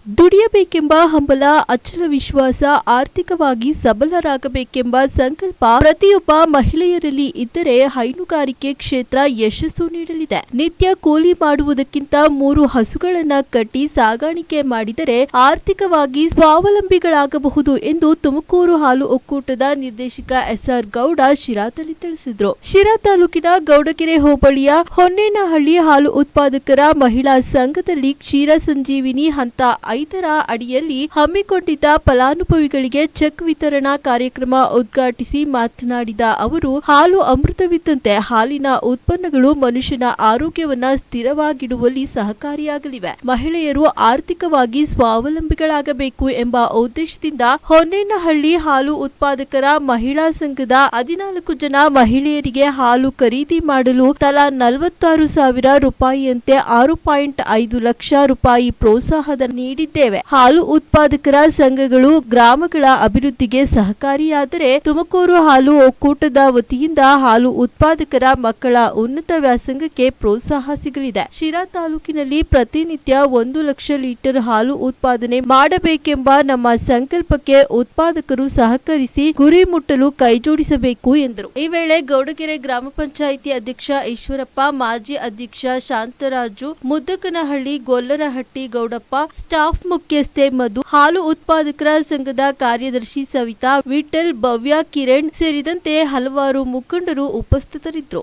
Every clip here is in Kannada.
ದುಡಿಯಬೇಕೆಂಬ ಹಂಬಲ, ಅಚಲ ವಿಶ್ವಾಸ, ಆರ್ಥಿಕವಾಗಿ ಸಬಲರಾಗಬೇಕೆಂಬ ಸಂಕಲ್ಪ ಪ್ರತಿಯೊಬ್ಬ ಮಹಿಳೆಯರಲ್ಲಿ ಇದ್ದರೆ ಹೈನುಗಾರಿಕೆ ಕ್ಷೇತ್ರ ಯಶಸ್ಸು ನೀಡಲಿದೆ. ನಿತ್ಯ ಕೂಲಿ ಮಾಡುವುದಕ್ಕಿಂತ 3 ಹಸುಗಳನ್ನ ಕಟ್ಟಿ ಸಾಗಾಣಿಕೆ ಮಾಡಿದರೆ ಆರ್ಥಿಕವಾಗಿ ಸ್ವಾವಲಂಬಿಗಳಾಗಬಹುದು ಎಂದು ತುಮಕೂರು ಹಾಲು ಒಕ್ಕೂಟದ ನಿರ್ದೇಶಕ ಎಸ್ಆರ್ ಗೌಡ ಶಿರಾದಲ್ಲಿ ತಿಳಿಸಿದರು. ಶಿರಾ ತಾಲೂಕಿನ ಗೌಡಗೆರೆ ಹೋಬಳಿಯ ಹೊನ್ನೇನಹಳ್ಳಿ ಹಾಲು ಉತ್ಪಾದಕರ ಮಹಿಳಾ ಸಂಘದಲ್ಲಿ ಕ್ಷೀರ ಸಂಜೀವಿನಿ ಹಂತ 5ರ ಅಡಿಯಲ್ಲಿ ಹಮ್ಮಿಕೊಂಡಿದ್ದ ಫಲಾನುಭವಿಗಳಿಗೆ ಚೆಕ್ ವಿತರಣಾ ಕಾರ್ಯಕ್ರಮ ಉದ್ಘಾಟಿಸಿ ಮಾತನಾಡಿದ ಅವರು, ಹಾಲು ಅಮೃತವಿದ್ದಂತೆ ಹಾಲಿನ ಉತ್ಪನ್ನಗಳು ಮನುಷ್ಯನ ಆರೋಗ್ಯವನ್ನ ಸ್ಥಿರವಾಗಿಡುವಲ್ಲಿ ಸಹಕಾರಿಯಾಗಲಿವೆ. ಮಹಿಳೆಯರು ಆರ್ಥಿಕವಾಗಿ ಸ್ವಾವಲಂಬಿಗಳಾಗಬೇಕು ಎಂಬ ಉದ್ದೇಶದಿಂದ ಹೊನ್ನೇನಹಳ್ಳಿ ಹಾಲು ಉತ್ಪಾದಕರ ಮಹಿಳಾ ಸಂಘದ 14 ಜನ ಮಹಿಳೆಯರಿಗೆ ಹಾಲು ಖರೀದಿ ಮಾಡಲು ತಲಾ 46,000 ರೂಪಾಯಿಯಂತೆ 6.5 ಲಕ್ಷ ರೂಪಾಯಿ ಪ್ರೋತ್ಸಾಹದ ನೀಡಿದ್ದೇವೆ. ಹಾಲು ಉತ್ಪಾದಕರ ಸಂಘಗಳು ಗ್ರಾಮಗಳ ಅಭಿವೃದ್ಧಿಗೆ ಸಹಕಾರಿಯಾದರೆ ತುಮಕೂರು ಹಾಲು ಒಕ್ಕೂಟದ ವತಿಯಿಂದ ಹಾಲು ಉತ್ಪಾದಕರ ಮಕ್ಕಳ ಉನ್ನತ ವ್ಯಾಸಂಗಕ್ಕೆ ಪ್ರೋತ್ಸಾಹ ಸಿಗಲಿದೆ. ಶಿರಾ ತಾಲೂಕಿನಲ್ಲಿ ಪ್ರತಿನಿತ್ಯ 1 ಲಕ್ಷ ಲೀಟರ್ ಹಾಲು ಉತ್ಪಾದನೆ ಮಾಡಬೇಕೆಂಬ ನಮ್ಮ ಸಂಕಲ್ಪಕ್ಕೆ ಉತ್ಪಾದಕರು ಸಹಕರಿಸಿ ಗುರಿ ಮುಟ್ಟಲು ಕೈಜೋಡಿಸಬೇಕು ಎಂದರು. ಈ ವೇಳೆ ಗೌಡಗೆರೆ ಗ್ರಾಮ ಪಂಚಾಯಿತಿ ಅಧ್ಯಕ್ಷ ಈಶ್ವರಪ್ಪ, ಮಾಜಿ ಅಧ್ಯಕ್ಷ ಶಾಂತರಾಜು, ಮುದ್ದಕನಹಳ್ಳಿ, ಗೊಲ್ಲರಹಟ್ಟಿ ಗೌಡಪ್ಪ, ಸ್ಟಾಫ್ ಮುಖ್ಯಸ್ಥೆ ಮಧು, ಹಾಲು ಉತ್ಪಾದಕರ ಸಂಘದ ಕಾರ್ಯದರ್ಶಿ ಸವಿತಾ, ವಿಠಲ್, ಭವ್ಯ, ಕಿರಣ್ ಸೇರಿದಂತೆ ಹಲವಾರು ಮುಖಂಡರು ಉಪಸ್ಥಿತರಿದ್ದರು.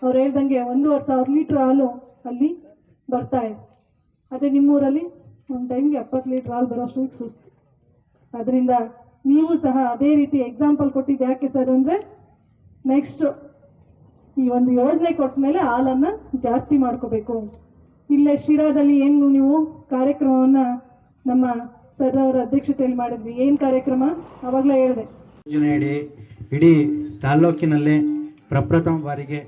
ಅವ್ರು ಹೇಳ್ದಂಗೆ 1,500 ಲೀಟರ್ ಹಾಲು ಅಲ್ಲಿ ಬರ್ತಾ ಇದೆ. ಅದೇ ನಿಮ್ಮೂರಲ್ಲಿ ಒಂದು ಟೈಮ್ಗೆ 70 ಲೀಟರ್ ಹಾಲು ಬರೋಷ್ಟು ಸುಸ್ತು. ಅದರಿಂದ ನೀವು ಸಹ ಅದೇ ರೀತಿ ಎಕ್ಸಾಂಪಲ್ ಕೊಟ್ಟಿದ್ದು ಯಾಕೆ ಸರ್ ಅಂದರೆ, ನೆಕ್ಸ್ಟ್ ಈ ಒಂದು ಯೋಜನೆ ಕೊಟ್ಟ ಮೇಲೆ ಹಾಲನ್ನು ಜಾಸ್ತಿ ಮಾಡ್ಕೋಬೇಕು. ಇಲ್ಲೇ ಶಿರಾದಲ್ಲಿ ಏನು ನೀವು ಕಾರ್ಯಕ್ರಮವನ್ನು ನಮ್ಮ ಸರ್ ಅವರ ಅಧ್ಯಕ್ಷತೆಯಲ್ಲಿ ಮಾಡಿದ್ವಿ. ಏನು ಕಾರ್ಯಕ್ರಮ ಅವಾಗಲೇ ಹೇಳಿದೆ. ಯೋಜನೆಯಡಿ ಇಡೀ ತಾಲ್ಲೂಕಿನಲ್ಲೇ ಪ್ರಪ್ರಥಮ ಬಾರಿಗೆ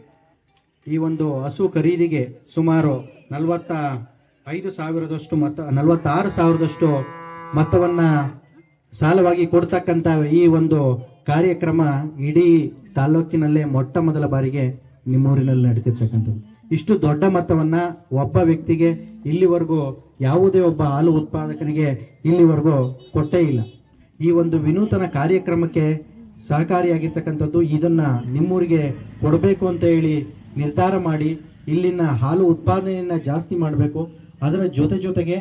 ಈ ಒಂದು ಹಸು ಖರೀದಿಗೆ ಸುಮಾರು 45,000ದಷ್ಟು ಮೊತ್ತ, 46,000ದಷ್ಟು ಮೊತ್ತವನ್ನು ಸಾಲವಾಗಿ ಕೊಡ್ತಕ್ಕಂಥ ಈ ಒಂದು ಕಾರ್ಯಕ್ರಮ ಇಡೀ ತಾಲ್ಲೂಕಿನಲ್ಲೇ ಮೊಟ್ಟ ಮೊದಲ ಬಾರಿಗೆ ನಿಮ್ಮೂರಿನಲ್ಲಿ ನಡೆಸಿರ್ತಕ್ಕಂಥದ್ದು. ಇಷ್ಟು ದೊಡ್ಡ ಮೊತ್ತವನ್ನು ಒಬ್ಬ ವ್ಯಕ್ತಿಗೆ ಇಲ್ಲಿವರೆಗೂ ಯಾವುದೇ ಒಬ್ಬ ಹಾಲು ಉತ್ಪಾದಕನಿಗೆ ಇಲ್ಲಿವರೆಗೂ ಕೊಟ್ಟೇ ಇಲ್ಲ. ಈ ಒಂದು ವಿನೂತನ ಕಾರ್ಯಕ್ರಮಕ್ಕೆ ಸಹಕಾರಿಯಾಗಿರ್ತಕ್ಕಂಥದ್ದು ಇದನ್ನು ನಿಮ್ಮೂರಿಗೆ ಕೊಡಬೇಕು ಅಂತ ಹೇಳಿ ನಿರ್ಧಾರ ಮಾಡಿ ಇಲ್ಲಿನ ಹಾಲು ಉತ್ಪಾದನೆಯನ್ನು ಜಾಸ್ತಿ ಮಾಡಬೇಕು. ಅದರ ಜೊತೆಗೆ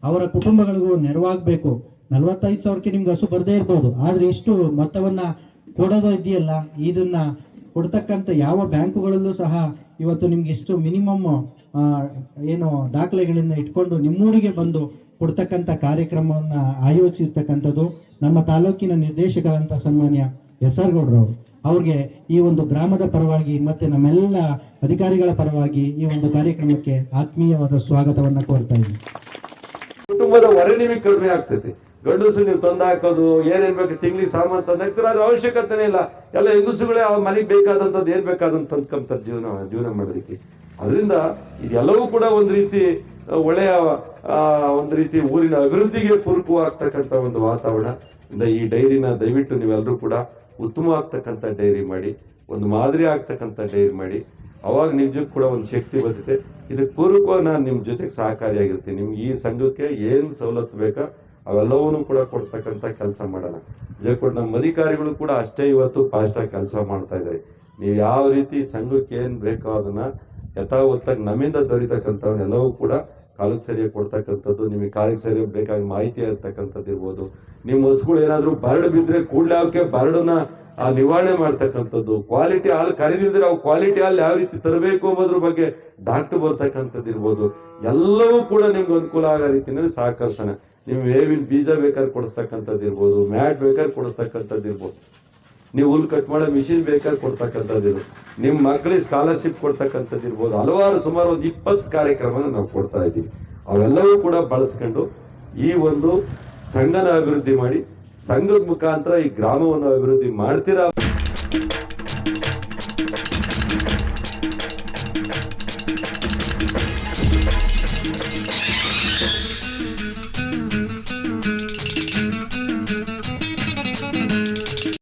ಅವರ ಕುಟುಂಬಗಳಿಗೂ ನೆರವಾಗಬೇಕು. 45,000ಕ್ಕೆ ನಿಮ್ಗೆ ಹಸು ಬರದೇ ಇರ್ಬೋದು, ಆದರೆ ಇಷ್ಟು ಮೊತ್ತವನ್ನು ಕೊಡೋದು ಇದೆಯಲ್ಲ, ಇದನ್ನ ಕೊಡ್ತಕ್ಕಂಥ ಯಾವ ಬ್ಯಾಂಕುಗಳಲ್ಲೂ ಸಹ ಇವತ್ತು ನಿಮ್ಗೆ ಇಷ್ಟು ಮಿನಿಮಮ್ ಏನು ದಾಖಲೆಗಳಿಂದ ಇಟ್ಕೊಂಡು ನಿಮ್ಮೂರಿಗೆ ಬಂದು ಕೊಡ್ತಕ್ಕಂಥ ಕಾರ್ಯಕ್ರಮವನ್ನು ಆಯೋಜಿಸಿರ್ತಕ್ಕಂಥದ್ದು ನಮ್ಮ ತಾಲೂಕಿನ ನಿರ್ದೇಶಕರಂತ ಸನ್ಮಾನ್ಯ ಎಸ್ಆರ್ ಗೌಡ್ರವರು. ಅವ್ರಿಗೆ ಈ ಒಂದು ಗ್ರಾಮದ ಪರವಾಗಿ ಮತ್ತೆ ನಮ್ಮೆಲ್ಲ ಅಧಿಕಾರಿಗಳ ಪರವಾಗಿ ಈ ಒಂದು ಕಾರ್ಯಕ್ರಮಕ್ಕೆ ಆತ್ಮೀಯವಾದ ಸ್ವಾಗತವನ್ನು ಕೋರ್ತಾ ಇದ್ದೀನಿ. ಕುಟುಂಬದ ಹೊರೆ ನಿಮಗೆ ಕಡಿಮೆ ಆಗ್ತೈತಿ. ಗಂಡಸು ನೀವು ತಂದು ಹಾಕೋದು ಏನೇನ್ ಬೇಕು ತಿಂಗಳಿಗೆ ಸಾಮಾನು ತಂದು ಹಾಕ್ತಾರೆ, ಅದ್ರ ಅವಶ್ಯಕತೆನೇ ಇಲ್ಲ. ಎಲ್ಲ ಹೆಂಗಸುಗಳೇ ಆ ಮನೆಗೆ ಬೇಕಾದಂಥದ್ದು ಏನ್ ಬೇಕಾದಂತ ತಂದ್ಕೊಂತಾರೆ ಜೀವನ ಮಾಡೋದಕ್ಕೆ. ಅದರಿಂದ ಇದೆಲ್ಲವೂ ಕೂಡ ಒಂದು ರೀತಿ ಒಳ್ಳೆಯ ಒಂದು ರೀತಿ ಊರಿನ ಅಭಿವೃದ್ಧಿಗೆ ಪೂರಕವಾಗ್ತಕ್ಕಂಥ ಒಂದು ವಾತಾವರಣ. ಈ ಡೈರಿನ ದಯವಿಟ್ಟು ನೀವೆಲ್ಲರೂ ಕೂಡ ಉತ್ತಮವಾಗ್ತಕ್ಕಂಥ ಡೈರಿ ಮಾಡಿ, ಒಂದು ಮಾದರಿ ಆಗ್ತಕ್ಕಂಥ ಡೈರಿ ಮಾಡಿ, ಅವಾಗ ನಿಜಕ್ಕೂ ಕೂಡ ಒಂದು ಶಕ್ತಿ ಬರ್ತೈತೆ. ಇದಕ್ಕೆ ಪೂರಕವಾಗಿ ನಾನು ನಿಮ್ಮ ಜೊತೆಗೆ ಸಹಕಾರಿಯಾಗಿರ್ತೀನಿ. ನಿಮ್ಗೆ ಈ ಸಂಘಕ್ಕೆ ಏನು ಸವಲತ್ತು ಬೇಕಾ ಅವೆಲ್ಲವನ್ನೂ ಕೂಡ ಕೊಡ್ಸ್ತಕ್ಕಂಥ ಕೆಲಸ ಮಾಡೋಣ. ಜೊತೆ ನಮ್ಮ ಅಧಿಕಾರಿಗಳು ಕೂಡ ಅಷ್ಟೇ ಇವತ್ತು ಫಾಸ್ಟಾಗಿ ಕೆಲಸ ಮಾಡ್ತಾ ಇದ್ದಾರೆ. ನೀವು ಯಾವ ರೀತಿ ಸಂಘಕ್ಕೆ ಏನ್ ಬೇಕೋ ಅದನ್ನ ಯಥಾವತ್ತಾಗಿ ನಮ್ಮಿಂದ ದೊರೀತಕ್ಕಂಥವನ್ನೆಲ್ಲವೂ ಕೂಡ ಕಾಲಕ್ಕೆ ಸರಿಯಾಗಿ ಕೊಡ್ತಕ್ಕಂಥದ್ದು. ನಿಮಗೆ ಕಾಲಕ್ಕೆ ಸರಿಯಾಗಿ ಬೇಕಾದ ಮಾಹಿತಿ ಇರ್ತಕ್ಕಂಥದ್ದು ಇರ್ಬೋದು. ನಿಮ್ಮ ಹಸುಗಳು ಏನಾದ್ರು ಬರಡು ಬಿದ್ರೆ ಕೂಡಲೇ ಅವಕ್ಕೆ ಬರಡನ್ನ ನಿವಾರಣೆ ಮಾಡ್ತಕ್ಕಂಥದ್ದು. ಕ್ವಾಲಿಟಿ ಹಾಲು ಖರೀದಿದ್ರೆ ಅವು ಕ್ವಾಲಿಟಿ ಹಾಲು ಯಾವ ರೀತಿ ತರಬೇಕು ಎಂಬುದ್ರ ಬಗ್ಗೆ ಡಾಕ್ಟರ್ ಬರ್ತಕ್ಕಂಥದ್ದು ಇರ್ಬೋದು. ಎಲ್ಲವೂ ಕೂಡ ನಿಮ್ಗೆ ಅನುಕೂಲ ಆಗೋ ರೀತಿಯಲ್ಲಿ ಸಹಕರಿಸೋಣ. ನೀವು ಬೇವಿನ ಬೀಜ ಬೇಕಾದ್ರೆ ಕೊಡಿಸ್ತಕ್ಕಂಥದ್ದು ಇರ್ಬೋದು, ಮ್ಯಾಟ್ ಬೇಕಾದ್ರೆ ಕೊಡಿಸ್ತಕ್ಕಂಥದ್ದು ಇರ್ಬೋದು, ನೀವು ಹುಲ್ ಕಟ್ ಮಾಡೋ ಮಿಷಿನ್ ಬೇಕಾದ್ರೆ ಕೊಡ್ತಕ್ಕಂಥದ್ದು ಇರ್ಬೋದು, ನಿಮ್ಮ ಮಕ್ಕಳಿಗೆ ಸ್ಕಾಲರ್ಶಿಪ್ ಕೊಡ್ತಕ್ಕಂಥದ್ದು ಇರ್ಬೋದು. ಹಲವಾರು ಸುಮಾರು ಒಂದು 20 ಕಾರ್ಯಕ್ರಮನ ನಾವು ಕೊಡ್ತಾ ಇದ್ದೀವಿ. ಅವೆಲ್ಲವೂ ಕೂಡ ಬಳಸ್ಕೊಂಡು ಈ ಒಂದು ಸಂಘನ ಅಭಿವೃದ್ಧಿ ಮಾಡಿ, ಸಂಘದ ಮುಖಾಂತರ ಈ ಗ್ರಾಮವನ್ನು ಅಭಿವೃದ್ಧಿ ಮಾಡ್ತೀರಾ.